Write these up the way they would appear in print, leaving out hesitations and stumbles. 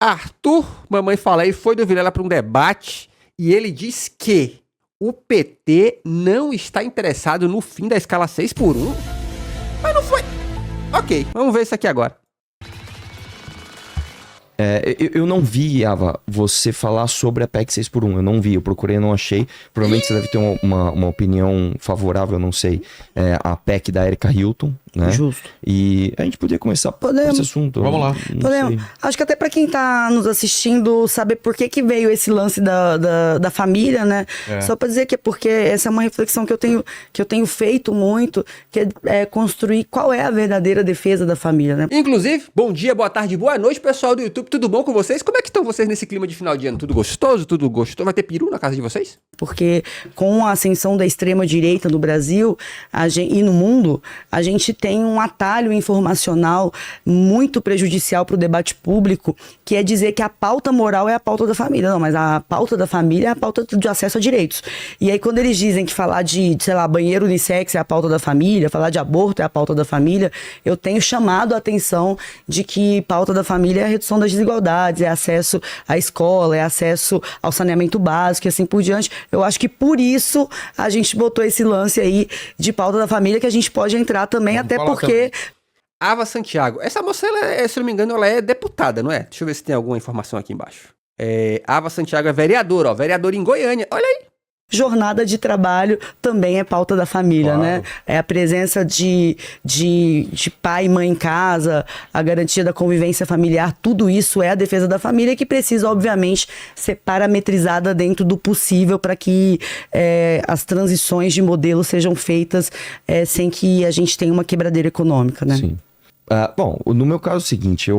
Arthur, mamãe fala aí, foi do Vilela para um debate e ele diz que o PT não está interessado no fim da escala 6x1. Mas não foi. Ok, vamos ver isso aqui agora. Eu não vi, Ava, você falar sobre a PEC 6x1. Eu não vi, eu procurei, eu não achei. Provavelmente você deve ter uma opinião favorável, não sei. A PEC da Erika Hilton, né? Justo. E a gente poderia começar por esse assunto. Vamos lá. Podemos. Acho que até pra quem tá nos assistindo saber por que veio esse lance da família, né? Só pra dizer que é porque essa é uma reflexão que eu tenho feito muito, que é construir qual é a verdadeira defesa da família, né? Inclusive, bom dia, boa tarde, boa noite, pessoal do YouTube. Tudo bom com vocês? Como é que estão vocês nesse clima de final de ano? Tudo gostoso? Tudo gostoso? Vai ter peru na casa de vocês? Porque com a ascensão da extrema-direita no Brasil e no mundo, a gente tem um atalho informacional muito prejudicial para o debate público, que é dizer que a pauta moral é a pauta da família. Não, mas a pauta da família é a pauta de acesso a direitos. E aí quando eles dizem que falar de, sei lá, banheiro unissex é a pauta da família, falar de aborto é a pauta da família, eu tenho chamado a atenção de que pauta da família é a redução das desigualdades, é acesso à escola, é acesso ao saneamento básico e assim por diante. Eu acho que por isso a gente botou esse lance aí de pauta da família, que a gente pode entrar também, até porque... Ava Santiago. Essa moça, se não me engano, ela é deputada, não é? Deixa eu ver se tem alguma informação aqui embaixo. Ava Santiago é vereadora, vereadora em Goiânia. Olha aí. Jornada de trabalho também é pauta da família, claro, né? É a presença de pai e mãe em casa, a garantia da convivência familiar, tudo isso é a defesa da família, que precisa, obviamente, ser parametrizada dentro do possível para que as transições de modelo sejam feitas sem que a gente tenha uma quebradeira econômica, né? Sim. Bom, no meu caso é o seguinte,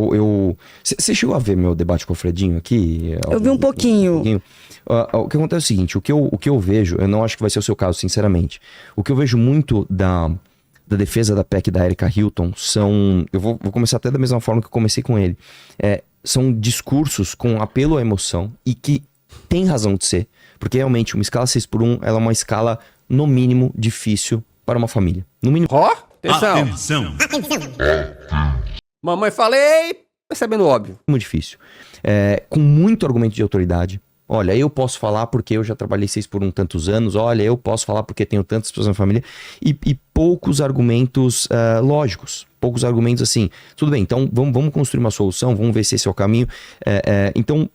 você chegou a ver meu debate com o Fredinho aqui? Eu vi um pouquinho. O que acontece é o seguinte, o que eu vejo, eu não acho que vai ser o seu caso, sinceramente. O que eu vejo muito da defesa da PEC da Erika Hilton são... Eu vou começar até da mesma forma que eu comecei com ele. São discursos com apelo à emoção e que tem razão de ser. Porque realmente uma escala 6x1 ela é uma escala, no mínimo, difícil para uma família. No mínimo... Atenção! Mamãe falei, percebendo óbvio. Muito difícil. Com muito argumento de autoridade. Olha, eu posso falar porque eu já trabalhei 6x1 tantos anos. Olha, eu posso falar porque tenho tantas pessoas na família. E poucos argumentos lógicos. Poucos argumentos assim. Tudo bem, então vamos construir uma solução. Vamos ver se esse é o caminho. Então,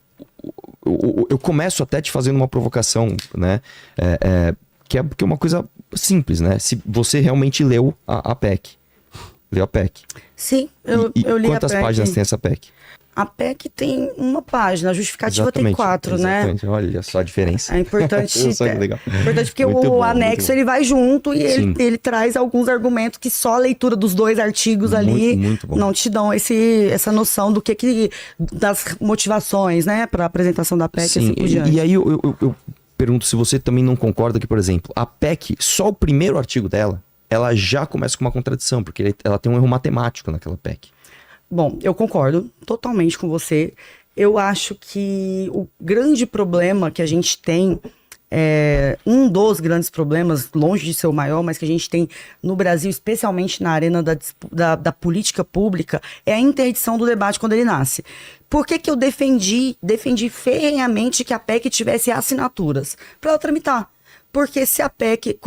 eu começo até te fazendo uma provocação, né? Que é uma coisa simples, né? Se você realmente leu a PEC. Leu a PEC. Sim, eu li a PEC. Quantas páginas tem essa PEC? A PEC tem uma página, a justificativa tem 4, exatamente. né? Olha só a diferença. É importante. Legal. Importante porque o anexo ele vai junto e ele traz alguns argumentos que só a leitura dos 2 artigos ali muito bom. Não te dão essa noção do que das motivações, né, para a apresentação da PEC. Sim, assim por diante. E aí eu pergunto se você também não concorda que, por exemplo, a PEC, só o primeiro artigo dela, ela já começa com uma contradição, porque ela tem um erro matemático naquela PEC. Bom, eu concordo totalmente com você. Eu acho que o grande problema que a gente tem, um dos grandes problemas, longe de ser o maior, mas que a gente tem no Brasil, especialmente na arena da política pública, é a interdição do debate quando ele nasce. Por que eu defendi ferrenhamente que a PEC tivesse assinaturas? Para ela tramitar. Porque se a PEC,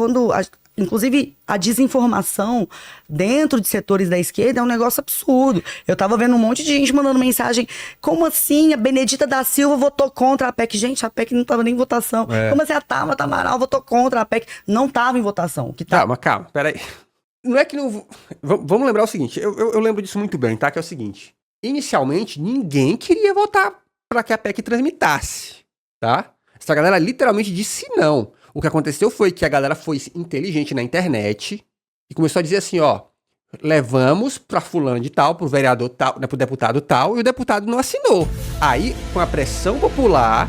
inclusive, a desinformação dentro de setores da esquerda é um negócio absurdo. Eu tava vendo um monte de gente mandando mensagem, como assim a Benedita da Silva votou contra a PEC? Gente, a PEC não tava nem em votação. Como assim a Tabata Amaral votou contra a PEC? Não tava em votação. Calma, peraí. Não é que não... Vamos lembrar o seguinte, eu lembro disso muito bem, tá? Que é o seguinte, inicialmente, ninguém queria votar para que a PEC tramitasse, tá? Essa galera literalmente disse não. O que aconteceu foi que a galera foi inteligente na internet e começou a dizer assim, levamos pra fulano de tal, pro vereador tal, né, pro deputado tal, e o deputado não assinou. Aí, com a pressão popular,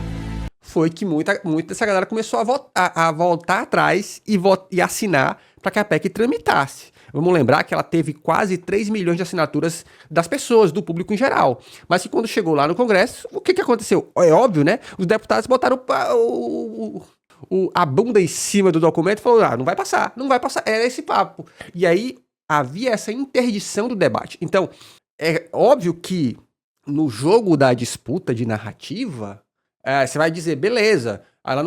foi que muita dessa galera começou a voltar atrás e assinar para que a PEC tramitasse. Vamos lembrar que ela teve quase 3 milhões de assinaturas das pessoas, do público em geral. Mas que quando chegou lá no Congresso, o que aconteceu? É óbvio, né? Os deputados botaram a bunda em cima do documento e falou, não vai passar. Era esse papo. E aí havia essa interdição do debate. Então, é óbvio que no jogo da disputa de narrativa, você vai dizer, beleza, ela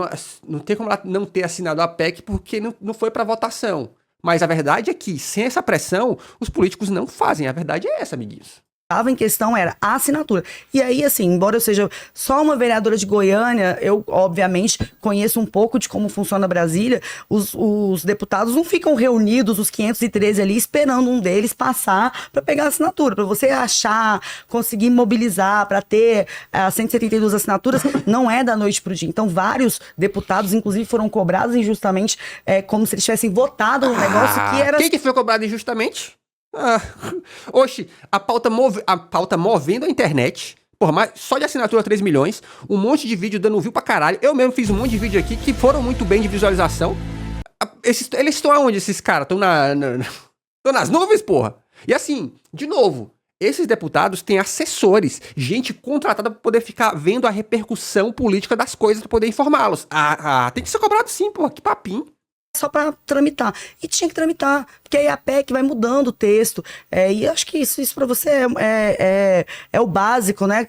não tem como ela não ter assinado a PEC porque não foi para votação. Mas a verdade é que, sem essa pressão, os políticos não fazem. A verdade é essa, amiguinhos. Estava em questão era a assinatura. E aí, assim, embora eu seja só uma vereadora de Goiânia, eu, obviamente, conheço um pouco de como funciona Brasília. Os deputados não ficam reunidos, os 513 ali, esperando um deles passar para pegar a assinatura. Para você achar, conseguir mobilizar, para ter as 172 assinaturas, não é da noite para o dia. Então, vários deputados, inclusive, foram cobrados injustamente, como se eles tivessem votado no negócio que era... Quem que foi cobrado injustamente? Oxi, a pauta movendo a internet. Porra, mas só de assinatura 3 milhões. Um monte de vídeo dando view pra caralho. Eu mesmo fiz um monte de vídeo aqui que foram muito bem de visualização. Eles estão aonde, esses caras? Estão nas nuvens, porra. E assim, de novo, esses deputados têm assessores, gente contratada pra poder ficar vendo a repercussão política das coisas pra poder informá-los. Tem que ser cobrado sim, porra, que papinho. Só para tramitar. E tinha que tramitar, porque aí a PEC vai mudando o texto. E acho que isso para você é o básico, né?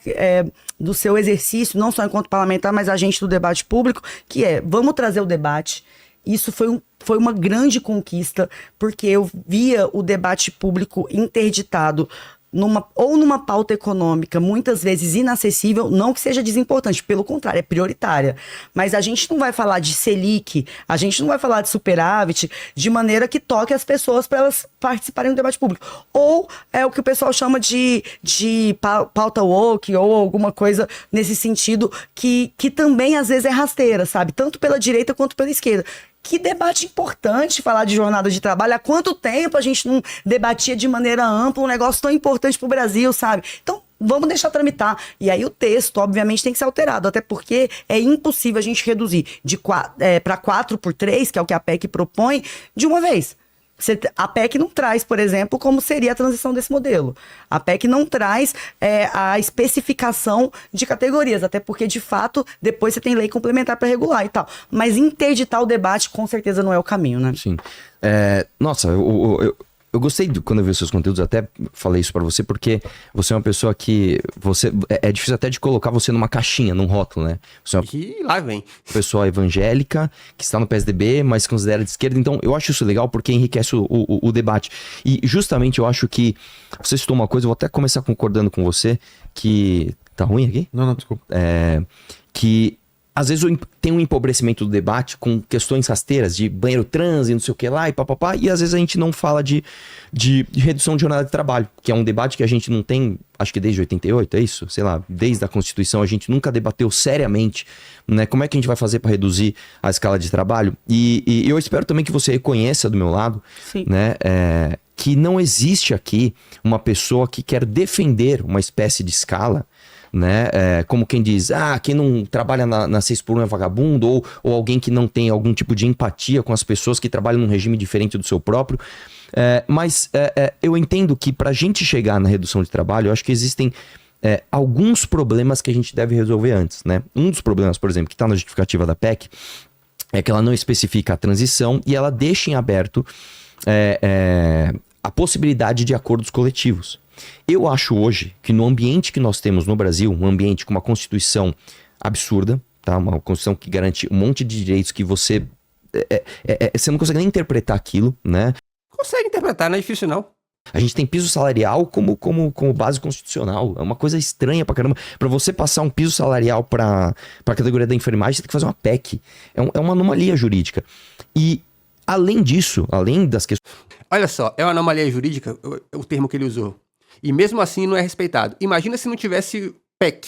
Do seu exercício, não só enquanto parlamentar, mas agente do debate público, que vamos trazer o debate. Isso foi uma grande conquista, porque eu via o debate público interditado numa pauta econômica, muitas vezes inacessível, não que seja desimportante, pelo contrário, é prioritária. Mas a gente não vai falar de Selic, a gente não vai falar de superávit, de maneira que toque as pessoas para elas participarem do debate público. Ou é o que o pessoal chama de pauta woke, ou alguma coisa nesse sentido, que também às vezes é rasteira, sabe? Tanto pela direita quanto pela esquerda. Que debate importante falar de jornada de trabalho. Há quanto tempo a gente não debatia de maneira ampla um negócio tão importante para o Brasil, sabe? Então, vamos deixar tramitar. E aí o texto, obviamente, tem que ser alterado, até porque é impossível a gente reduzir para 4x3, que é o que a PEC propõe, de uma vez. A PEC não traz, por exemplo, como seria a transição desse modelo. A PEC não traz a especificação de categorias, até porque, de fato, depois você tem lei complementar para regular e tal. Mas interditar o debate, com certeza, não é o caminho, né? Sim. Nossa, eu gostei quando eu vi os seus conteúdos, até falei isso pra você, porque você é uma pessoa que... É difícil até de colocar você numa caixinha, num rótulo, né? Você é uma E lá vem. pessoa evangélica, que está no PSDB, mas se considera de esquerda. Então, eu acho isso legal porque enriquece o debate. E justamente eu acho que você citou uma coisa, eu vou até começar concordando com você, que... Tá ruim aqui? Não, desculpa. Que às vezes tem um empobrecimento do debate com questões rasteiras de banheiro trans e não sei o que lá e papapá, e às vezes a gente não fala de redução de jornada de trabalho, que é um debate que a gente não tem, acho que desde 88, é isso? Sei lá, desde a Constituição a gente nunca debateu seriamente, né? Como é que a gente vai fazer para reduzir a escala de trabalho? E eu espero também que você reconheça do meu lado, Sim. né? Que não existe aqui uma pessoa que quer defender uma espécie de escala, né? Como quem diz, quem não trabalha na 6x1 é vagabundo, ou alguém que não tem algum tipo de empatia com as pessoas que trabalham num regime diferente do seu próprio. Mas eu entendo que para a gente chegar na redução de trabalho, eu acho que existem alguns problemas que a gente deve resolver antes, né? Um dos problemas, por exemplo, que está na justificativa da PEC, é que ela não especifica a transição e ela deixa em aberto a possibilidade de acordos coletivos. Eu acho hoje que no ambiente que nós temos no Brasil, um ambiente com uma Constituição absurda, tá? Uma Constituição que garante um monte de direitos que você não consegue nem interpretar aquilo, né? Consegue interpretar, não é difícil não. A gente tem piso salarial como base constitucional. É uma coisa estranha pra caramba. Pra você passar um piso salarial pra categoria da enfermagem, você tem que fazer uma PEC. É uma anomalia jurídica. E além disso, além das questões... Olha só, é uma anomalia jurídica, o termo que ele usou. E mesmo assim não é respeitado. Imagina se não tivesse PEC.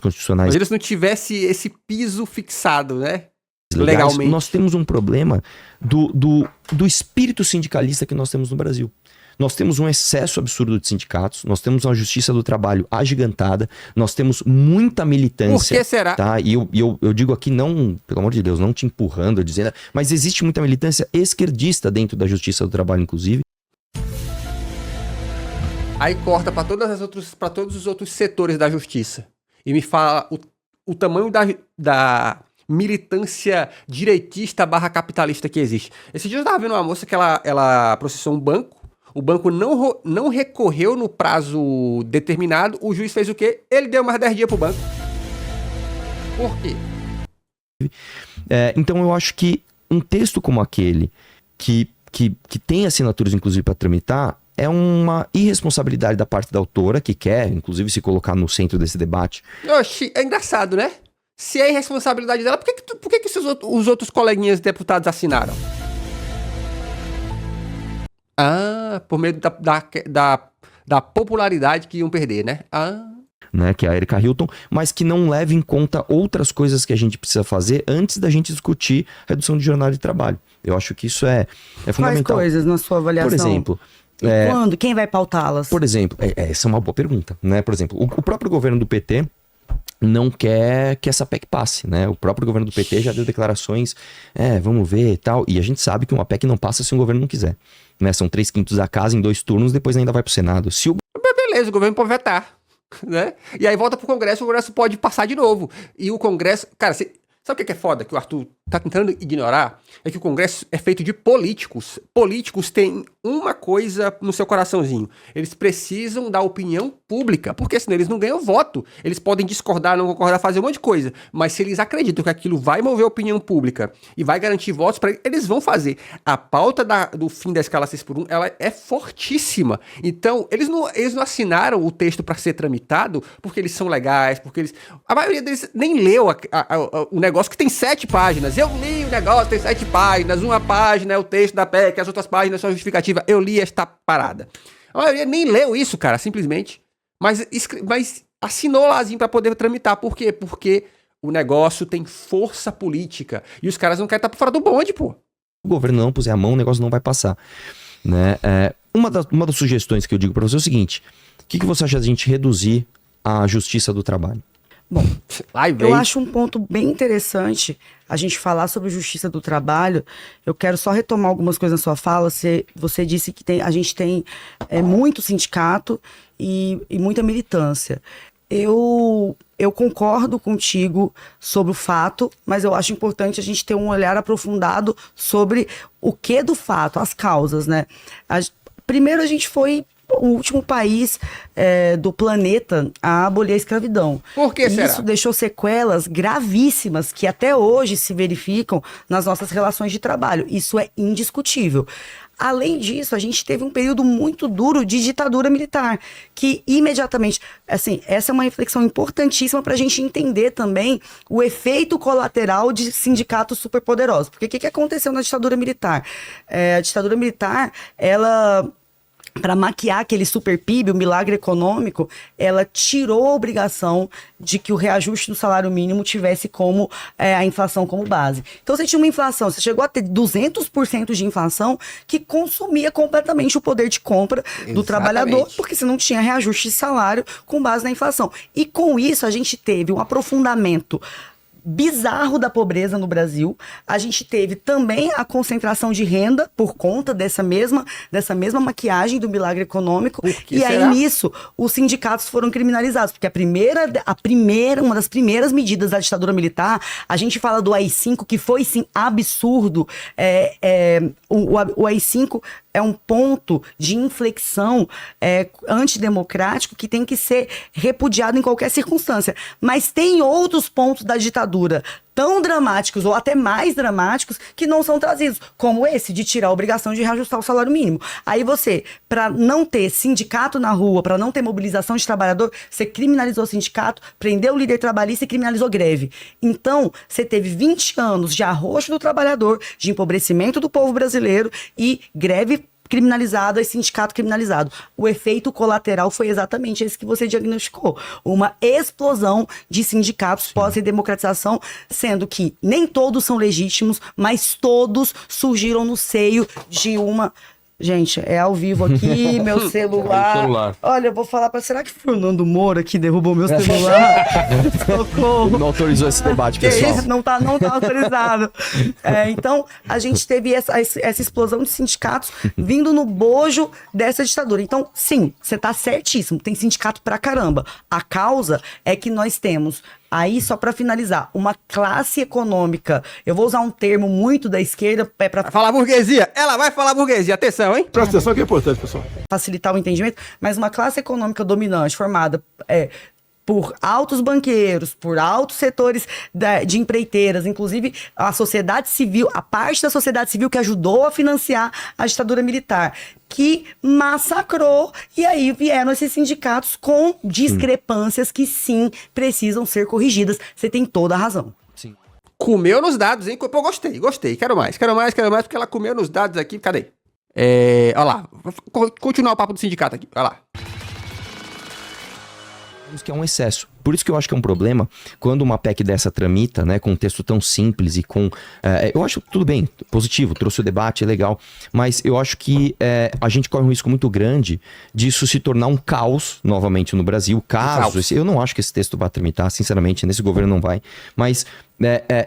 constitucionais. Imagina se não tivesse esse piso fixado, né? Legais, Legalmente. nós temos um problema do espírito sindicalista que nós temos no Brasil. Nós temos um excesso absurdo de sindicatos, nós temos uma justiça do trabalho agigantada, nós temos muita militância. Por que será? Tá? E eu digo aqui, não, pelo amor de Deus, não te empurrando, dizendo, mas existe muita militância esquerdista dentro da justiça do trabalho, inclusive. Aí corta para todos os outros setores da justiça. E me fala o tamanho da militância direitista / capitalista que existe. Esse dia eu tava vendo uma moça que ela processou um banco. O banco não recorreu no prazo determinado, o juiz fez o quê? Ele deu mais 10 dias pro banco. Por quê? Então eu acho que um texto como aquele, que tem assinaturas inclusive para tramitar, é uma irresponsabilidade da parte da autora, que quer inclusive se colocar no centro desse debate. Oxi, é engraçado, né? Se é irresponsabilidade dela, por que os outros coleguinhas deputados assinaram? Ah, por medo da popularidade que iam perder, né? Né, que é a Erika Hilton, mas que não leva em conta outras coisas que a gente precisa fazer antes da gente discutir redução de jornada de trabalho. Eu acho que isso é fundamental. Quais coisas na sua avaliação? Por exemplo... Quando? Quem vai pautá-las? Por exemplo, essa é uma boa pergunta, né? Por exemplo, o próprio governo do PT não quer que essa PEC passe, né? O próprio governo do PT já deu declarações, vamos ver e tal, e a gente sabe que uma PEC não passa se o governo não quiser, né? São 3/5 da casa em 2 turnos, depois ainda vai pro Senado. Beleza, o governo pode vetar, né? E aí volta pro Congresso, o Congresso pode passar de novo. E o Congresso... Cara, sabe o que é foda que o Arthur tá tentando ignorar? É que o Congresso é feito de políticos. Políticos têm uma coisa no seu coraçãozinho. Eles precisam da opinião pública, porque senão eles não ganham voto. Eles podem discordar, não concordar, fazer um monte de coisa. Mas se eles acreditam que aquilo vai mover a opinião pública e vai garantir votos para eles vão fazer. A pauta do fim da escala 6x1, ela é fortíssima. Então, eles não assinaram o texto para ser tramitado porque eles são legais, porque eles... A maioria deles nem leu o negócio que tem 7 páginas. Eu li o negócio, tem 7 páginas, uma página é o texto da PEC, as outras páginas são justificativa. Eu li esta parada. A maioria nem leu isso, cara, simplesmente. Mas assinou lázinho pra poder tramitar. Por quê? Porque o negócio tem força política. E os caras não querem estar por fora do bonde, pô. O governo não puser a mão, o negócio não vai passar, né? Uma das sugestões que eu digo pra você é o seguinte: o que você acha da gente reduzir a justiça do trabalho? Bom, eu acho um ponto bem interessante a gente falar sobre justiça do trabalho. Eu quero só retomar algumas coisas na sua fala. Você disse que a gente tem muito sindicato e muita militância. Eu concordo contigo sobre o fato, mas eu acho importante a gente ter um olhar aprofundado sobre o que do fato, as causas, né? Primeiro, a gente foi o último país do planeta a abolir a escravidão. Por que será? Isso deixou sequelas gravíssimas que até hoje se verificam nas nossas relações de trabalho. Isso é indiscutível. Além disso, a gente teve um período muito duro de ditadura militar, que imediatamente, assim, essa é uma reflexão importantíssima para a gente entender também o efeito colateral de sindicatos superpoderosos. Porque o que aconteceu na ditadura militar? A ditadura militar, ela... para maquiar aquele super PIB, o milagre econômico, ela tirou a obrigação de que o reajuste do salário mínimo tivesse como a inflação como base. Então você tinha uma inflação, você chegou a ter 200% de inflação que consumia completamente o poder de compra do trabalhador, porque você não tinha reajuste de salário com base na inflação. E com isso a gente teve um aprofundamento bizarro da pobreza no Brasil. A gente teve também a concentração de renda por conta dessa mesma maquiagem do milagre econômico. E aí nisso os sindicatos foram criminalizados, porque uma das primeiras medidas da ditadura militar, a gente fala do AI-5, que foi sim absurdo. O AI-5 é um ponto de inflexão antidemocrático que tem que ser repudiado em qualquer circunstância. Mas tem outros pontos da ditadura tão dramáticos ou até mais dramáticos que não são trazidos, como esse de tirar a obrigação de reajustar o salário mínimo. Aí você, para não ter sindicato na rua, para não ter mobilização de trabalhador, você criminalizou o sindicato, prendeu o líder trabalhista e criminalizou greve. Então, você teve 20 anos de arroxo do trabalhador, de empobrecimento do povo brasileiro e greve criminalizado e sindicato criminalizado. O efeito colateral foi exatamente esse que você diagnosticou. Uma explosão de sindicatos pós-redemocratização, sendo que nem todos são legítimos, mas todos surgiram no seio de uma... Gente, é ao vivo aqui, meu celular. Olha, eu vou falar será que foi o Nando Moura que derrubou meu celular? Socorro. Não autorizou esse debate, pessoal. Isso, não tá autorizado. Então, a gente teve essa explosão de sindicatos vindo no bojo dessa ditadura. Então, sim, você tá certíssimo, tem sindicato pra caramba. A causa é que nós temos Aí, só para finalizar, uma classe econômica, eu vou usar um termo muito da esquerda, para Vai falar burguesia. Ela vai falar burguesia. Atenção, hein? Presta atenção que é importante, pessoal. facilitar o entendimento, mas uma classe econômica dominante formada por altos banqueiros, por altos setores de empreiteiras, inclusive a sociedade civil, a parte da sociedade civil que ajudou a financiar a ditadura militar, que massacrou, e aí vieram esses sindicatos com discrepâncias que sim precisam ser corrigidas. Você tem toda a razão. Sim. Comeu nos dados, hein? Pô, gostei. Quero mais, porque ela comeu nos dados aqui. Cadê? Olha lá. Vou continuar o papo do sindicato aqui. Olha lá. Que é um excesso. Por isso que eu acho que é um problema quando uma PEC dessa tramita, né, com um texto tão simples e com... eu acho tudo bem, positivo, trouxe o debate, é legal, mas eu acho que a gente corre um risco muito grande disso se tornar um caos novamente no Brasil, eu não acho que esse texto vai tramitar, sinceramente, nesse governo não vai, mas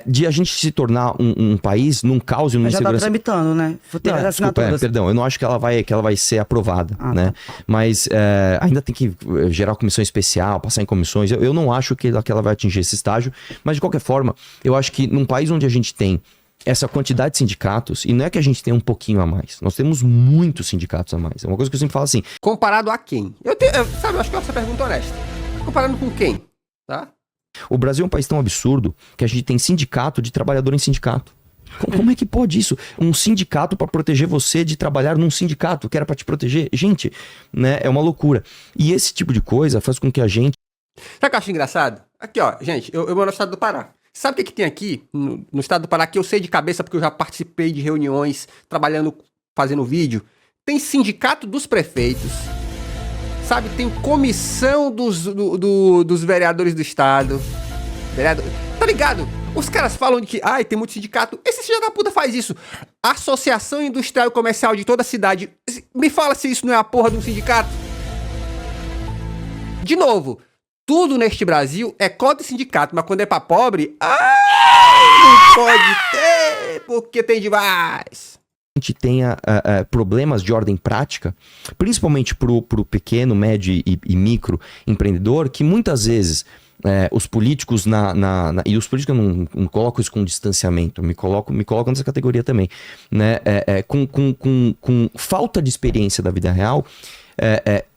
de a gente se tornar um país num caos e numa insegurança... Já tá tramitando, né? Perdão, eu não acho que ela vai ser aprovada, né? Tá. Mas ainda tem que gerar comissão especial, passar em comissões, eu não acho que ela vai atingir esse estágio, mas de qualquer forma, eu acho que num país onde a gente tem essa quantidade de sindicatos, e não é que a gente tem um pouquinho a mais, nós temos muitos sindicatos a mais. É uma coisa que eu sempre falo assim. Comparado a quem? Eu acho que essa pergunta é honesta. Comparando com quem? Tá? O Brasil é um país tão absurdo que a gente tem sindicato de trabalhador em sindicato. Como é que pode isso? Um sindicato para proteger você de trabalhar num sindicato que era para te proteger? Gente, né, é uma loucura. E esse tipo de coisa faz com que a gente... Sabe o que eu acho engraçado? Aqui, ó, gente, eu moro no estado do Pará. Sabe o que tem aqui no estado do Pará que eu sei de cabeça porque eu já participei de reuniões, trabalhando, fazendo vídeo? Tem sindicato dos prefeitos, sabe? Tem comissão dos vereadores do estado. Tá ligado? Os caras falam de que, tem muito sindicato. Esse filho da puta faz isso. Associação Industrial e Comercial de toda a cidade. Me fala se isso não é a porra de um sindicato. De novo, tudo neste Brasil é cota e sindicato, mas quando é pra pobre, não pode ter, porque tem demais. A gente tenha problemas de ordem prática, principalmente pro pequeno, médio e micro empreendedor, que muitas vezes os políticos e os políticos eu não coloco isso com distanciamento, me coloco nessa categoria também, né? Com falta de experiência da vida real,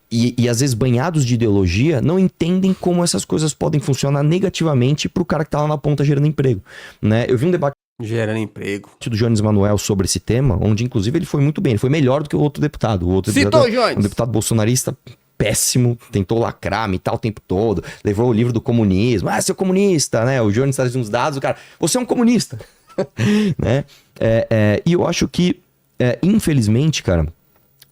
e às vezes banhados de ideologia, não entendem como essas coisas podem funcionar negativamente pro cara que tá lá na ponta gerando emprego, né? Eu vi um debate gerando emprego do Jones Manuel sobre esse tema, onde inclusive ele foi muito bem, ele foi melhor do que o outro deputado. Citou, Jones! Um deputado bolsonarista péssimo, tentou lacrar, mitar o tempo todo, levou o livro do comunismo, seu comunista, né? O Jones traz uns dados, o cara, você é um comunista, né? E eu acho que, infelizmente, cara,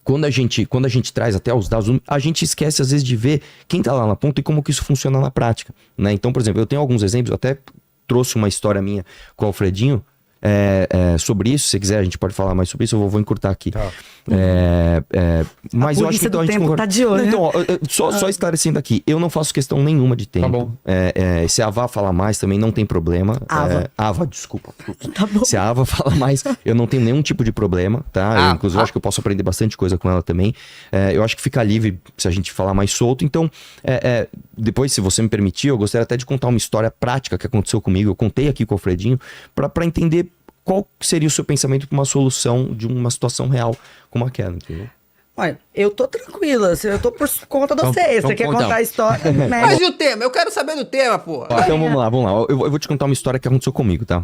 quando a gente traz até os dados, a gente esquece às vezes de ver quem tá lá na ponta e como que isso funciona na prática, né? Então, por exemplo, eu tenho alguns exemplos, eu até trouxe uma história minha com o Alfredinho sobre isso. Se você quiser, a gente pode falar mais sobre isso, eu vou encurtar aqui. Tá. Mas eu acho que então a gente concorda. Tá de olho, então, só esclarecendo aqui, eu não faço questão nenhuma de tempo. Tá bom. Se a Ava fala mais também não tem problema. Ava, desculpa. Tá bom. Se a Ava fala mais, eu não tenho nenhum tipo de problema, tá? Inclusive, eu acho que eu posso aprender bastante coisa com ela também. Eu acho que fica livre se a gente falar mais solto. Então, depois, se você me permitir, eu gostaria até de contar uma história prática que aconteceu comigo. Eu contei aqui com o Alfredinho pra entender qual seria o seu pensamento para uma solução de uma situação real como aquela, entendeu? Olha, eu tô tranquila, eu tô por conta de você. Você quer contar a história? Né? Mas e o tema? Eu quero saber do tema, pô. Então vamos lá. Eu vou te contar uma história que aconteceu comigo, tá?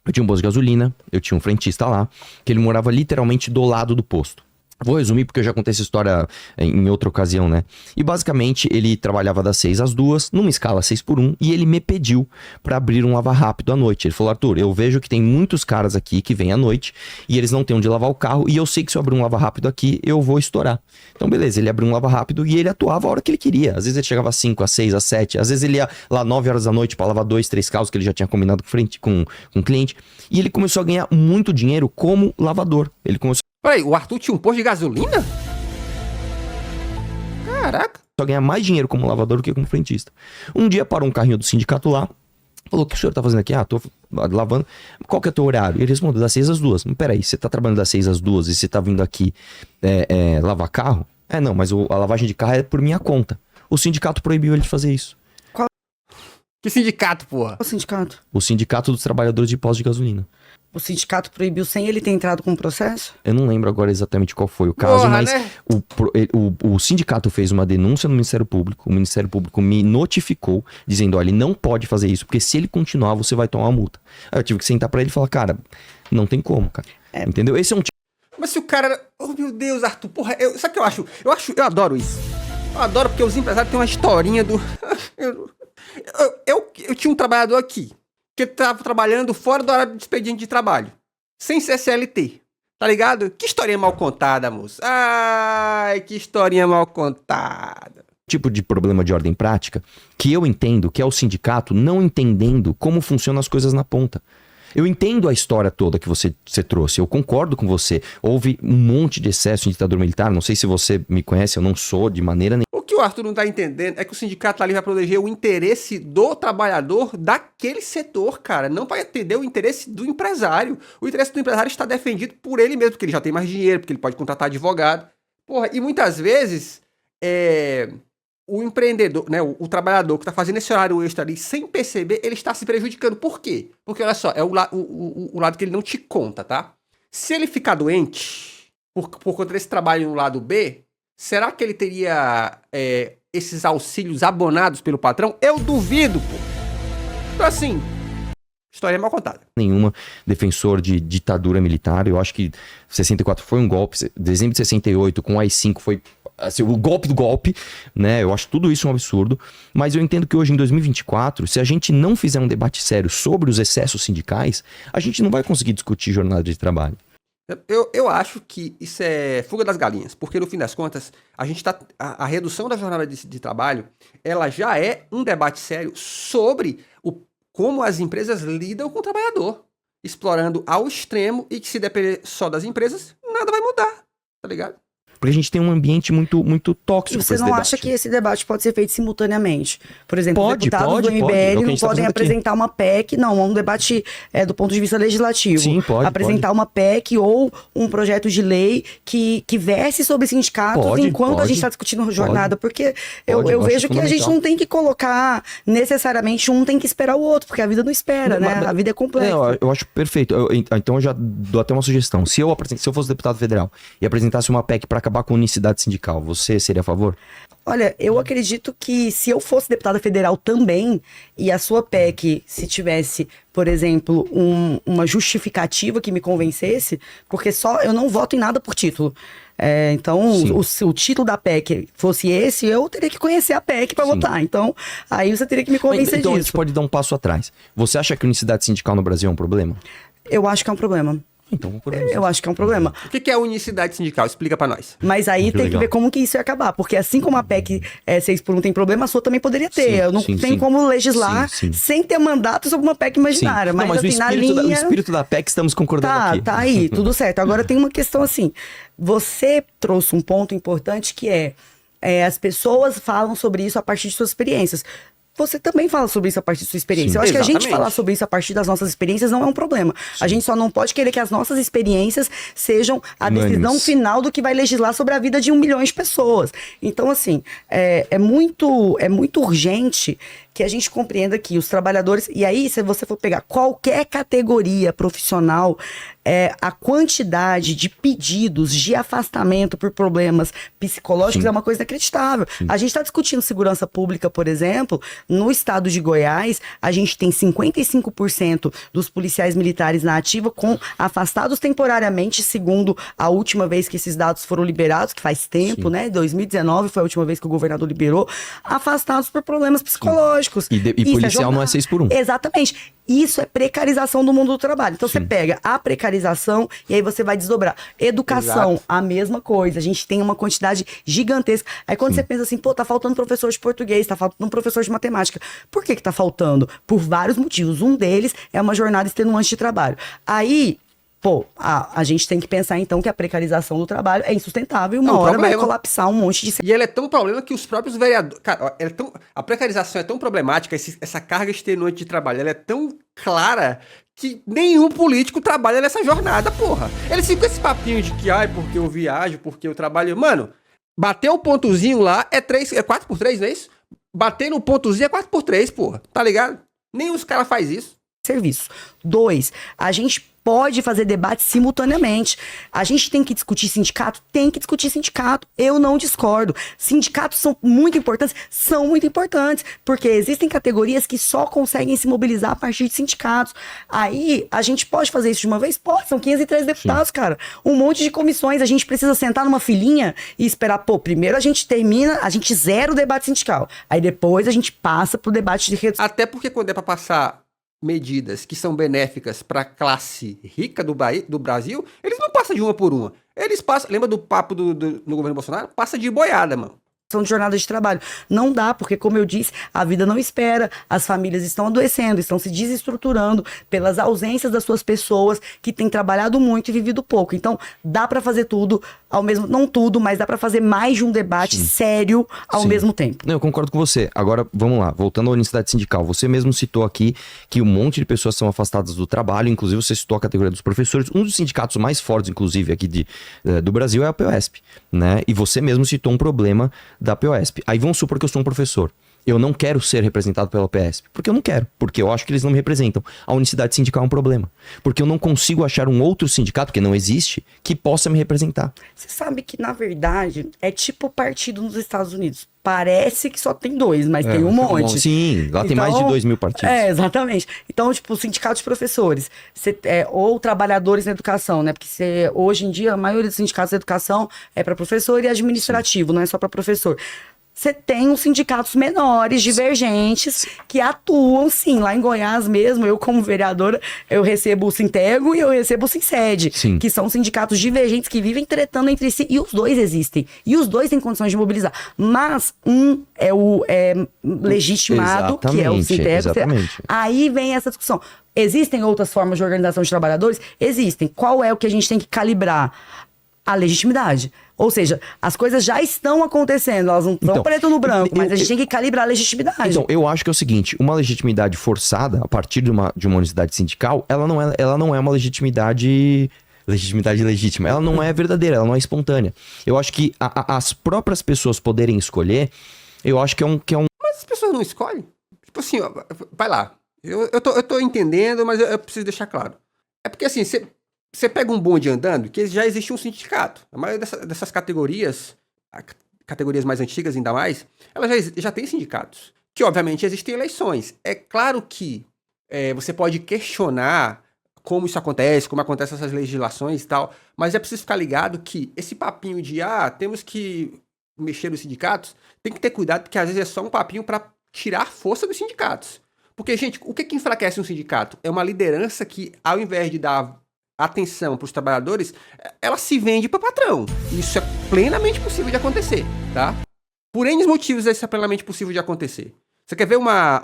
Eu tinha um posto de gasolina, eu tinha um frentista lá, que ele morava literalmente do lado do posto. Vou resumir porque eu já contei essa história em outra ocasião, né? E basicamente ele trabalhava das 6 às 2, numa escala 6x1, e ele me pediu pra abrir um lava rápido à noite. Ele falou: Arthur, eu vejo que tem muitos caras aqui que vêm à noite e eles não têm onde lavar o carro, e eu sei que se eu abrir um lava rápido aqui, eu vou estourar. Então beleza, ele abriu um lava rápido e ele atuava a hora que ele queria. Às vezes ele chegava às 5, às 6, às 7, às vezes ele ia lá 9 horas da noite pra lavar 2, 3 carros que ele já tinha combinado com o cliente. E ele começou a ganhar muito dinheiro como lavador. Ele começou Peraí, o Arthur tinha um posto de gasolina? Caraca. a ganhar mais dinheiro como lavador do que como frentista. Um dia parou um carrinho do sindicato lá, falou: o que o senhor tá fazendo aqui? Tô lavando. Qual que é o teu horário? Ele respondeu: das 6 às 2. Mas peraí, você tá trabalhando das 6 às 2 e você tá vindo aqui lavar carro? Não, mas a lavagem de carro é por minha conta. O sindicato proibiu ele de fazer isso. Que sindicato, porra? O sindicato. O Sindicato dos Trabalhadores de Postos de Gasolina. O sindicato proibiu sem ele ter entrado com o processo? Eu não lembro agora exatamente qual foi o caso, Porra, mas né? o sindicato fez uma denúncia no Ministério Público. O Ministério Público me notificou, dizendo: olha, ele não pode fazer isso, porque se ele continuar, você vai tomar uma multa. Aí eu tive que sentar pra ele e falar: cara, não tem como, cara. Entendeu? Esse é um tipo. Mas se o cara... Oh, meu Deus, Arthur, porra, sabe o que eu acho? Eu adoro isso. Eu adoro porque os empresários têm uma historinha do... eu tinha um trabalhador aqui, que tava trabalhando fora do horário de expediente de trabalho, sem ser CLT, tá ligado? Que historinha mal contada, moço. Ai, que historinha mal contada. Tipo de problema de ordem prática que eu entendo que é o sindicato não entendendo como funcionam as coisas na ponta. Eu entendo a história toda que você trouxe, eu concordo com você. Houve um monte de excesso em ditadura militar, não sei se você me conhece, eu não sou de maneira nenhuma. O que o Arthur não tá entendendo é que o sindicato ali vai proteger o interesse do trabalhador daquele setor, cara. Não vai atender o interesse do empresário. O interesse do empresário está defendido por ele mesmo, porque ele já tem mais dinheiro, porque ele pode contratar advogado. Porra, e muitas vezes... o empreendedor, né, o trabalhador que está fazendo esse horário extra ali sem perceber, ele está se prejudicando. Por quê? Porque, olha só, é o lado que ele não te conta, tá? Se ele ficar doente, por conta desse trabalho no lado B, será que ele teria esses auxílios abonados pelo patrão? Eu duvido, pô. Então, assim, história mal contada. Nenhuma defensor de ditadura militar. Eu acho que 64 foi um golpe, dezembro de 68 com o AI-5 foi... assim, o golpe do golpe, né? Eu acho tudo isso um absurdo, mas eu entendo que hoje em 2024, se a gente não fizer um debate sério sobre os excessos sindicais, a gente não vai conseguir discutir jornada de trabalho. Eu acho que isso é fuga das galinhas, porque no fim das contas, a redução da jornada de trabalho, ela já é um debate sério sobre como as empresas lidam com o trabalhador, explorando ao extremo, e que se depender só das empresas, nada vai mudar, tá ligado? Porque a gente tem um ambiente muito, muito tóxico. E você não acha que esse debate pode ser feito simultaneamente? Por exemplo, os deputados do MBL não podem apresentar uma PEC, não, um debate do ponto de vista legislativo. Sim, pode. Apresentar uma PEC ou um projeto de lei que verse sobre sindicatos enquanto a gente está discutindo jornada. Porque eu vejo que a gente não tem que colocar necessariamente um tem que esperar o outro, porque a vida não espera, né? A vida é complexa. Eu acho perfeito. Então eu já dou até uma sugestão. Se eu fosse deputado federal e apresentasse uma PEC para acabar com a unicidade sindical, você seria a favor? Olha, eu acredito que se eu fosse deputada federal também, e a sua PEC, se tivesse, por exemplo, uma justificativa que me convencesse, porque eu não voto em nada por título. Então, o título da PEC fosse esse, eu teria que conhecer a PEC para votar. Então, aí você teria que me convencer então, disso. A gente pode dar um passo atrás. Você acha que a unicidade sindical no Brasil é um problema? Eu acho que é um problema. Então, eu acho que é um problema. O que é unicidade sindical? Explica pra nós. Mas aí tem que ver como que isso ia acabar. Porque assim como a PEC 6x1 tem problema, a sua também poderia ter. Eu não tenho como legislar sem ter mandato sobre uma PEC imaginária. Mas, mas assim, o espírito da PEC estamos concordando aqui. Tá aí, tudo certo. Agora tem uma questão assim. Você trouxe um ponto importante que as pessoas falam sobre isso a partir de suas experiências. Você também fala sobre isso a partir da sua experiência. Sim, eu acho que a gente exatamente. falar sobre isso a partir das nossas experiências não é um problema. Sim. A gente só não pode querer que as nossas experiências sejam a decisão final do que vai legislar sobre a vida de 1 milhão de pessoas. Então, assim, é muito urgente que a gente compreenda que os trabalhadores... E aí, se você for pegar qualquer categoria profissional, a quantidade de pedidos de afastamento por problemas psicológicos é uma coisa inacreditável. A gente está discutindo segurança pública, por exemplo. No estado de Goiás, a gente tem 55% dos policiais militares na ativa afastados temporariamente, segundo a última vez que esses dados foram liberados, que faz tempo, né? 2019 foi a última vez que o governador liberou, afastados por problemas psicológicos. E policial não é 6x1. Exatamente. Isso é precarização do mundo do trabalho. Então você pega a precarização e aí você vai desdobrar. Educação, a mesma coisa. A gente tem uma quantidade gigantesca. Aí quando você pensa assim, pô, tá faltando professor de português, tá faltando professor de matemática. Por que tá faltando? Por vários motivos. Um deles é uma jornada extenuante de trabalho. Aí... a gente tem que pensar, então, que a precarização do trabalho é insustentável e uma hora vai colapsar um monte de... E ela é tão problema que os próprios vereadores... Cara, a precarização é tão problemática, essa carga extenuante de trabalho, ela é tão clara que nenhum político trabalha nessa jornada, porra. Eles ficam com esse papinho de que, porque eu viajo, porque eu trabalho... Mano, bateu o pontozinho lá, é 4x3, não é isso? bater no pontozinho é 4x3, porra. Tá ligado? Nem os caras fazem isso. Serviço. 2, a gente pode fazer debate simultaneamente. A gente tem que discutir sindicato? Tem que discutir sindicato. Eu não discordo. Sindicatos são muito importantes? São muito importantes, porque existem categorias que só conseguem se mobilizar a partir de sindicatos. Aí, a gente pode fazer isso de uma vez? Pode, são 503 deputados, cara. Um monte de comissões, a gente precisa sentar numa filinha e esperar, primeiro a gente termina, a gente zera o debate sindical. Aí depois a gente passa pro debate de redução. Até porque quando é pra passar medidas que são benéficas para a classe rica do Brasil, eles não passam de uma por uma. Eles passam, lembra do papo do governo Bolsonaro? Passa de boiada, mano. De jornada de trabalho. Não dá, porque, como eu disse, a vida não espera, as famílias estão adoecendo, estão se desestruturando pelas ausências das suas pessoas que têm trabalhado muito e vivido pouco. Então, dá para fazer tudo, não tudo, mas dá para fazer mais de um debate sério ao mesmo tempo. Não, eu concordo com você. Agora, vamos lá, voltando à unicidade sindical. Você mesmo citou aqui que um monte de pessoas são afastadas do trabalho, inclusive você citou a categoria dos professores. Um dos sindicatos mais fortes, inclusive, aqui do Brasil é a POSP, né? E você mesmo citou um problema da POSP. Aí vamos supor que eu sou um professor. Eu não quero ser representado pela POSP. Porque eu não quero. Porque eu acho que eles não me representam. A unicidade sindical é um problema. Porque eu não consigo achar um outro sindicato, que não existe, que possa me representar. Você sabe que, na verdade, é tipo partido nos Estados Unidos. Parece que só tem 2, mas tem um monte. Sim, lá tem mais de 2.000 partidos. Exatamente. Então, tipo, o sindicato de professores, ou trabalhadores na educação, né? Porque hoje em dia, a maioria dos sindicatos da educação é para professor e administrativo, não é só para professor. Você tem os sindicatos menores, divergentes, que atuam, sim. Lá em Goiás mesmo, eu como vereadora, eu recebo o Sintego e eu recebo o Sinced, que são sindicatos divergentes que vivem tretando entre si, e os dois existem. E os dois têm condições de mobilizar. Mas um é o legitimado, que é o Sintego. Exatamente. Aí vem essa discussão. Existem outras formas de organização de trabalhadores? Existem. Qual é o que a gente tem que calibrar? A legitimidade. Ou seja, as coisas já estão acontecendo, elas não estão preto no branco, mas a gente tem que calibrar a legitimidade. Então, eu acho que é o seguinte, uma legitimidade forçada, a partir de uma unicidade sindical, ela não é uma legitimidade legítima, ela não é verdadeira, ela não é espontânea. Eu acho que as próprias pessoas poderem escolher, eu acho que é um... Mas as pessoas não escolhem? Tipo assim, ó, vai lá, eu tô entendendo, mas eu preciso deixar claro. É porque assim, você pega um bonde andando, que já existe um sindicato. A maioria dessas categorias, categorias mais antigas ainda mais, elas já têm sindicatos. Que, obviamente, existem eleições. É claro que você pode questionar como isso acontece, como acontecem essas legislações e tal, mas é preciso ficar ligado que esse papinho de, temos que mexer nos sindicatos, tem que ter cuidado, porque às vezes é só um papinho para tirar força dos sindicatos. Porque, gente, o que enfraquece um sindicato? É uma liderança que, ao invés de dar atenção para os trabalhadores, ela se vende para o patrão. Isso é plenamente possível de acontecer, tá? Por N motivos isso é plenamente possível de acontecer. Você quer ver uma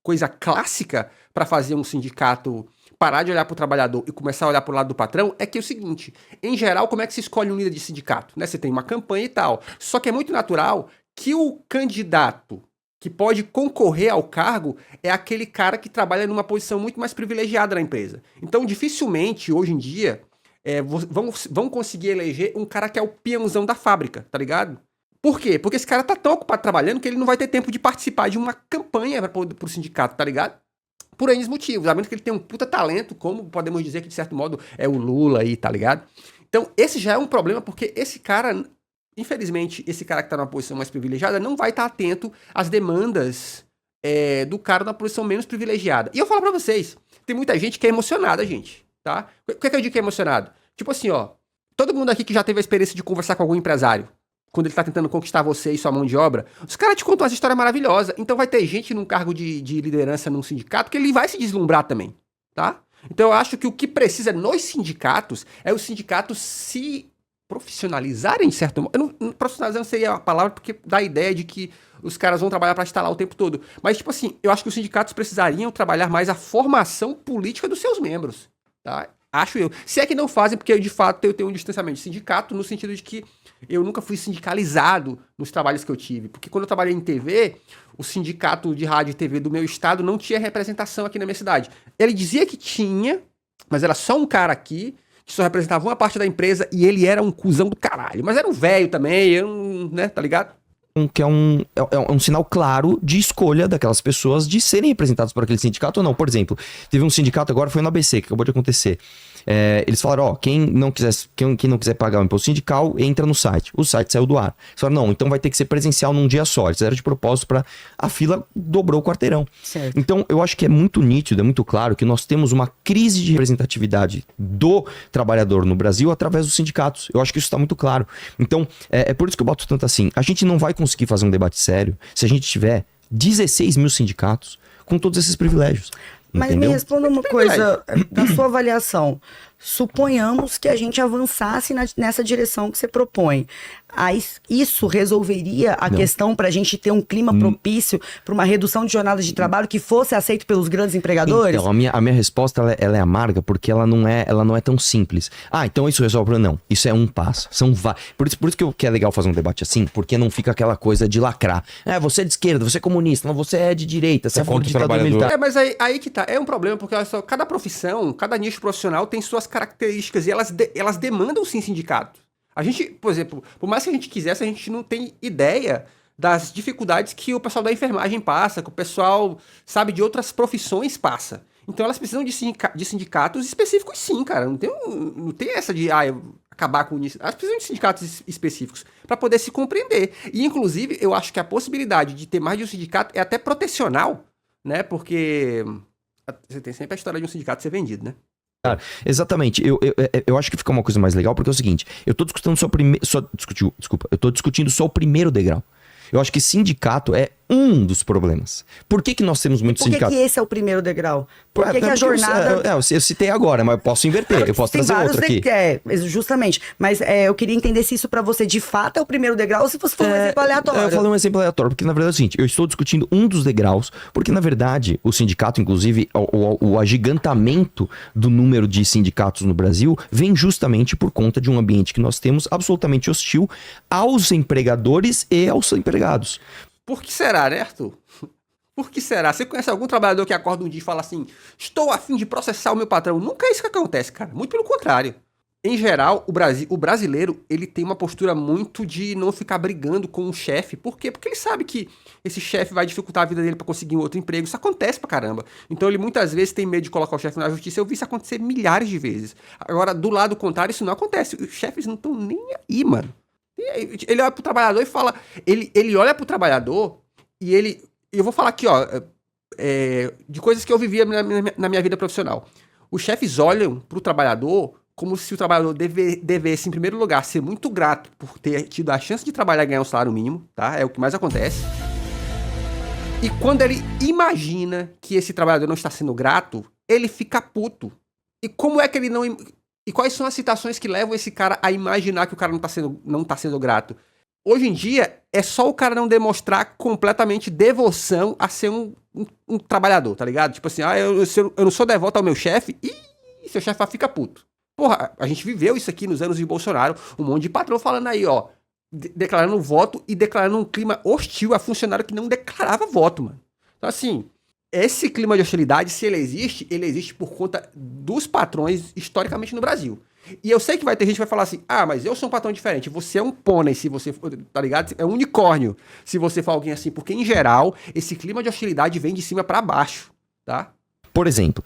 coisa clássica para fazer um sindicato parar de olhar para o trabalhador e começar a olhar para o lado do patrão? É que é o seguinte, em geral, como é que se escolhe um líder de sindicato? Né? Você tem uma campanha e tal. Só que é muito natural que o candidato que pode concorrer ao cargo é aquele cara que trabalha numa posição muito mais privilegiada na empresa. Então, dificilmente, hoje em dia, vão conseguir eleger um cara que é o peãozão da fábrica, tá ligado? Por quê? Porque esse cara tá tão ocupado trabalhando que ele não vai ter tempo de participar de uma campanha pro sindicato, tá ligado? Por N motivos, a menos que ele tenha um puta talento, como podemos dizer que, de certo modo, é o Lula aí, tá ligado? Então, esse já é um problema, porque esse cara... Infelizmente, esse cara que tá numa posição mais privilegiada não vai estar atento às demandas do cara na posição menos privilegiada. E eu falo pra vocês, tem muita gente que é emocionada, gente, tá? O que é que eu digo que é emocionado? Tipo assim, ó, todo mundo aqui que já teve a experiência de conversar com algum empresário, quando ele tá tentando conquistar você e sua mão de obra, os caras te contam uma história maravilhosa. Então vai ter gente num cargo de liderança num sindicato que ele vai se deslumbrar também, tá? Então eu acho que o que precisa nos sindicatos é os sindicatos se profissionalizarem, de certo modo. Profissionalizar não seria a palavra, porque dá a ideia de que os caras vão trabalhar para estar lá o tempo todo. Mas, tipo assim, eu acho que os sindicatos precisariam trabalhar mais a formação política dos seus membros, tá? Acho eu. Se é que não fazem, porque eu, de fato, eu tenho um distanciamento de sindicato, no sentido de que eu nunca fui sindicalizado nos trabalhos que eu tive. Porque quando eu trabalhei em TV, o sindicato de rádio e TV do meu estado não tinha representação aqui na minha cidade. Ele dizia que tinha, mas era só um cara aqui, que só representava uma parte da empresa, e ele era um cuzão do caralho. Mas era um velho também, né, tá ligado? que é um sinal claro de escolha daquelas pessoas de serem representadas por aquele sindicato ou não. Por exemplo, teve um sindicato agora, foi no ABC, que acabou de acontecer. Eles falaram, ó, quem não quiser pagar o imposto sindical, entra no site. O site saiu do ar. Eles falaram, não, então vai ter que ser presencial num dia só. Eles fizeram de propósito para a fila dobrou o quarteirão. Certo. Então, eu acho que é muito nítido, é muito claro que nós temos uma crise de representatividade do trabalhador no Brasil através dos sindicatos. Eu acho que isso está muito claro. Então, é por isso que eu boto tanto assim. A gente não vai conseguir fazer um debate sério se a gente tiver 16 mil sindicatos com todos esses privilégios. Mas entendeu? me responda uma coisa, da sua avaliação. Suponhamos que a gente avançasse nessa direção que você propõe. Aí, isso resolveria a questão para a gente ter um clima propício para uma redução de jornadas de trabalho que fosse aceito pelos grandes empregadores? Então, a minha resposta ela é amarga porque ela não é tão simples. Então isso resolve o problema. Não, isso é um passo. Por isso que é legal fazer um debate assim, porque não fica aquela coisa de lacrar. Você é de esquerda, você é comunista, não, você é de direita, você é contra o ditador militar. Mas aí que tá. É um problema porque olha só, cada profissão, cada nicho profissional tem suas características e elas demandam sim sindicato. A gente, por exemplo, por mais que a gente quisesse, a gente não tem ideia das dificuldades que o pessoal da enfermagem passa, que o pessoal, sabe, de outras profissões passa. Então elas precisam de sindicatos específicos sim, cara. Não tem essa de acabar com isso. Elas precisam de sindicatos específicos para poder se compreender. E, inclusive, eu acho que a possibilidade de ter mais de um sindicato é até protecional, né? Porque você tem sempre a história de um sindicato ser vendido, né? Cara, exatamente. Eu acho que fica uma coisa mais legal, porque é o seguinte, eu tô discutindo eu tô discutindo só o primeiro degrau. Eu acho que sindicato é um dos problemas. Por que nós temos muitos sindicatos? Por que esse é o primeiro degrau? Por que a jornada... Eu citei agora, mas eu posso inverter. Eu posso trazer outro aqui. Justamente. Mas eu queria entender se isso pra você de fato é o primeiro degrau ou se você for um exemplo aleatório. Eu falei um exemplo aleatório, porque na verdade é o seguinte, eu estou discutindo um dos degraus, porque na verdade o sindicato, inclusive, o agigantamento do número de sindicatos no Brasil vem justamente por conta de um ambiente que nós temos absolutamente hostil aos empregadores e aos empregados. Por que será, né, Arthur? Por que será? Você conhece algum trabalhador que acorda um dia e fala assim, estou a fim de processar o meu patrão? Nunca é isso que acontece, cara. Muito pelo contrário. Em geral, o brasileiro, ele tem uma postura muito de não ficar brigando com o chefe. Por quê? Porque ele sabe que esse chefe vai dificultar a vida dele para conseguir um outro emprego. Isso acontece pra caramba. Então ele muitas vezes tem medo de colocar o chefe na justiça. Eu vi isso acontecer milhares de vezes. Agora, do lado contrário, isso não acontece. Os chefes não estão nem aí, mano. Ele olha pro trabalhador e fala... Ele olha pro trabalhador e ele... Eu vou falar aqui, ó... de coisas que eu vivia na minha vida profissional. Os chefes olham pro trabalhador como se o trabalhador devesse, em primeiro lugar, ser muito grato por ter tido a chance de trabalhar e ganhar um salário mínimo, tá? É o que mais acontece. E quando ele imagina que esse trabalhador não está sendo grato, ele fica puto. E como é que ele não... E quais são as situações que levam esse cara a imaginar que o cara não tá sendo grato? Hoje em dia, é só o cara não demonstrar completamente devoção a ser um trabalhador, tá ligado? Tipo assim, eu não sou devoto ao meu chefe, e seu chefe fica puto. Porra, a gente viveu isso aqui nos anos de Bolsonaro, um monte de patrão falando aí, ó, declarando voto e declarando um clima hostil a funcionário que não declarava voto, mano. Então, assim... Esse clima de hostilidade, se ele existe por conta dos patrões historicamente no Brasil. E eu sei que vai ter gente que vai falar assim, mas eu sou um patrão diferente, você é um pônei, se você for, tá ligado? É um unicórnio, se você for alguém assim, porque em geral, esse clima de hostilidade vem de cima pra baixo, tá? Por exemplo,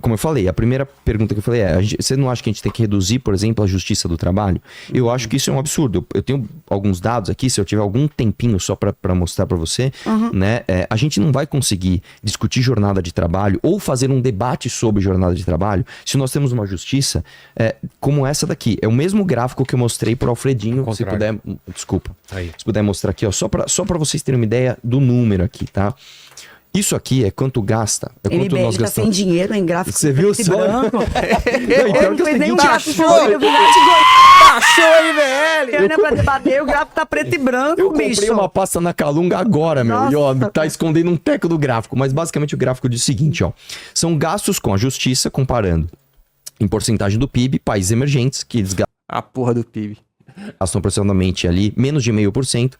como eu falei, a primeira pergunta que eu falei você não acha que a gente tem que reduzir, por exemplo, a justiça do trabalho? Eu acho que isso é um absurdo. Eu tenho alguns dados aqui, se eu tiver algum tempinho só para mostrar para você, né? A gente não vai conseguir discutir jornada de trabalho ou fazer um debate sobre jornada de trabalho se nós temos uma justiça como essa daqui. É o mesmo gráfico que eu mostrei pro Alfredinho, se puder... Desculpa. Aí. Se puder mostrar aqui, ó, só para vocês terem uma ideia do número aqui, tá? Isso aqui é quanto gasta. É quanto nós gastamos. Tá sem dinheiro em gráfico. Você viu só? Branco. Não fez nem um gráfico Achou aí, velho. Eu não é pra debater, o gráfico tá preto e branco, eu comprei uma pasta na Calunga agora, meu. Nossa. E ó, tá escondendo um teco do gráfico. Mas basicamente o gráfico diz o seguinte, ó. São gastos com a justiça, comparando em porcentagem do PIB, países emergentes, que eles gastam. A porra do PIB. gastam aproximadamente ali menos de 0,5%.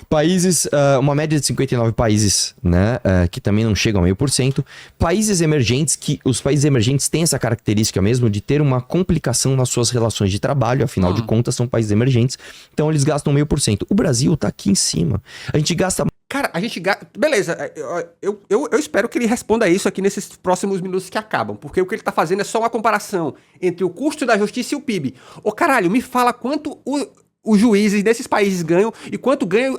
Países, uma média de 59 países, né, que também não chegam a 0,5%. Países emergentes, que os países emergentes têm essa característica mesmo de ter uma complicação nas suas relações de trabalho, afinal de contas são países emergentes, então eles gastam 0,5%. O Brasil tá aqui em cima. A gente gasta... Cara, a gente gasta... Beleza, eu espero que ele responda isso aqui nesses próximos minutos que acabam, porque o que ele tá fazendo é só uma comparação entre o custo da justiça e o PIB. Ô caralho, me fala quanto os juízes desses países ganham e quanto ganham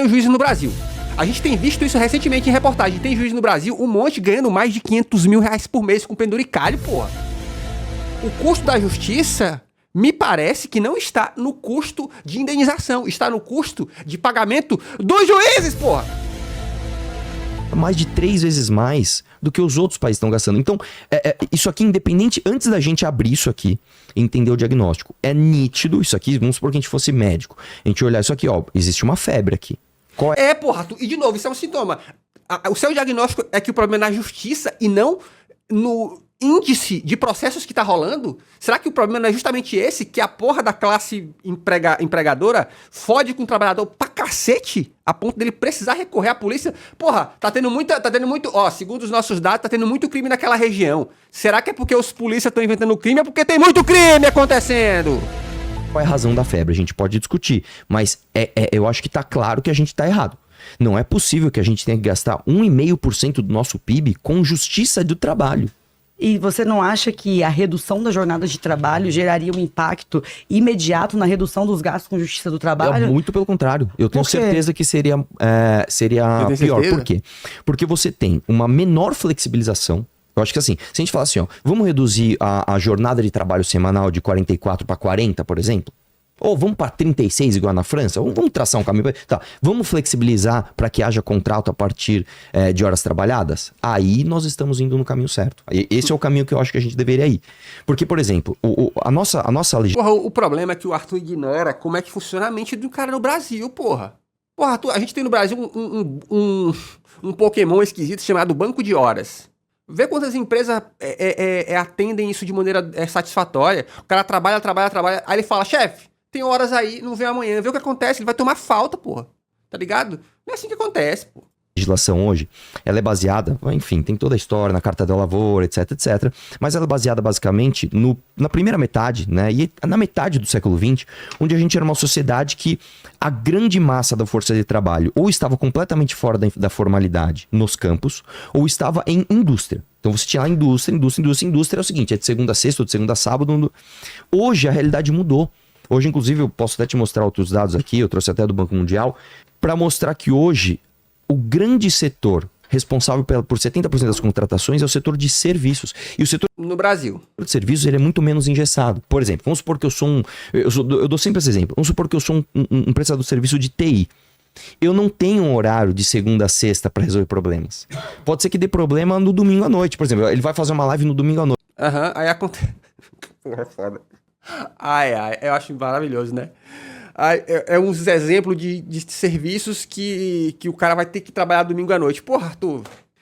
os juízes no Brasil. A gente tem visto isso recentemente em reportagem. Tem juiz no Brasil, um monte ganhando mais de 500 mil reais por mês com penduricalho, porra. O custo da justiça... me parece que não está no custo de indenização, está no custo de pagamento dos juízes, porra! Mais de 3 vezes mais do que os outros países estão gastando. Então, isso aqui, independente, antes da gente abrir isso aqui, entender o diagnóstico, é nítido isso aqui, vamos supor que a gente fosse médico. A gente olhar isso aqui, ó, existe uma febre aqui. Qual é? Porra, e de novo, isso é um sintoma. O seu diagnóstico é que o problema é na justiça e não no índice de processos que tá rolando? Será que o problema não é justamente esse? Que a porra da classe empregadora fode com o trabalhador pra cacete? A ponto dele precisar recorrer à polícia? Porra, tá tendo muito... Ó, segundo os nossos dados, tá tendo muito crime naquela região. Será que é porque os polícias estão inventando crime? É porque tem muito crime acontecendo? Qual é a razão da febre? A gente pode discutir, mas eu acho que tá claro que a gente tá errado. Não é possível que a gente tenha que gastar 1,5% do nosso PIB com justiça do trabalho. E você não acha que a redução das jornadas de trabalho geraria um impacto imediato na redução dos gastos com justiça do trabalho? Muito pelo contrário. Eu tenho certeza que seria pior. Certeza? Por quê? Porque você tem uma menor flexibilização. Eu acho que assim, se a gente falar assim, ó, vamos reduzir a jornada de trabalho semanal de 44 para 40, por exemplo? Ou vamos para 36, igual na França? Vamos traçar um caminho. Tá, vamos flexibilizar para que haja contrato a partir de horas trabalhadas? Aí nós estamos indo no caminho certo. Esse é o caminho que eu acho que a gente deveria ir. Porque, por exemplo, a nossa Porra, o problema é que o Arthur ignora como é que funciona a mente do cara no Brasil, porra. Porra, Arthur, a gente tem no Brasil um Pokémon esquisito chamado Banco de Horas. Vê quantas empresas atendem isso de maneira satisfatória. O cara trabalha, aí ele fala, chefe, tem horas aí, não vem amanhã, vê o que acontece, ele vai tomar falta, porra. Tá ligado? Não é assim que acontece, porra. A legislação hoje, ela é baseada, enfim, tem toda a história na Carta da Lavoura, etc, etc. Mas ela é baseada basicamente na primeira metade, né? E na metade do século XX, onde a gente era uma sociedade que a grande massa da força de trabalho ou estava completamente fora da formalidade nos campos, ou estava em indústria. Então você tinha lá indústria é o seguinte, é de segunda a sexta ou de segunda a sábado. Hoje a realidade mudou. Hoje, inclusive, eu posso até te mostrar outros dados aqui, eu trouxe até do Banco Mundial, para mostrar que hoje o grande setor responsável por 70% das contratações é o setor de serviços. E o setor no Brasil de serviços ele é muito menos engessado. Por exemplo, vamos supor que eu dou sempre esse exemplo. Vamos supor que eu sou um prestador de serviço de TI. Eu não tenho um horário de segunda a sexta para resolver problemas. Pode ser que dê problema no domingo à noite. Por exemplo, ele vai fazer uma live no domingo à noite. Aí acontece... Porra, foda. Ai, eu acho maravilhoso, né? É uns exemplos de serviços que o cara vai ter que trabalhar domingo à noite. Porra, Arthur,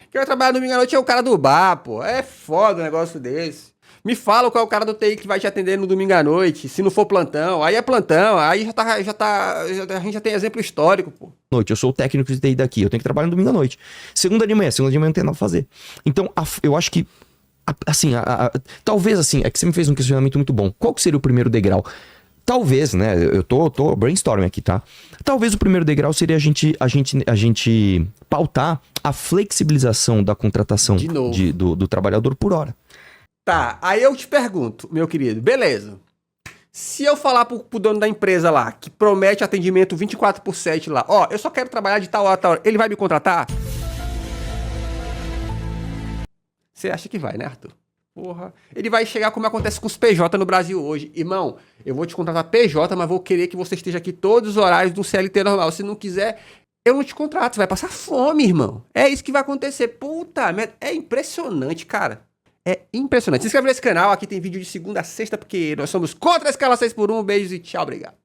quem vai trabalhar domingo à noite é o cara do bar, pô. É foda um negócio desse. Me fala qual é o cara do TI que vai te atender no domingo à noite. Se não for plantão, aí é plantão. Aí a gente já tem exemplo histórico, pô. Eu sou o técnico de TI daqui, eu tenho que trabalhar no domingo à noite. Segunda de manhã não tem nada a fazer. Então, eu acho que assim, talvez assim, é que você me fez um questionamento muito bom. Qual que seria o primeiro degrau? Talvez, né? Eu tô brainstorming aqui, tá? Talvez o primeiro degrau seria a gente pautar a flexibilização da contratação do trabalhador por hora. Tá, aí eu te pergunto, meu querido, beleza. Se eu falar pro dono da empresa lá, que promete atendimento 24/7 lá, ó, eu só quero trabalhar de tal hora, tal hora, ele vai me contratar? Você acha que vai, né, Arthur? Porra. Ele vai chegar como acontece com os PJ no Brasil hoje. Irmão, eu vou te contratar PJ, mas vou querer que você esteja aqui todos os horários do CLT normal. Se não quiser, eu não te contrato. Você vai passar fome, irmão. É isso que vai acontecer. Puta merda. É impressionante, cara. É impressionante. Se inscreve nesse canal. Aqui tem vídeo de segunda a sexta, porque nós somos contra a escala 6x1. Beijos e tchau, obrigado.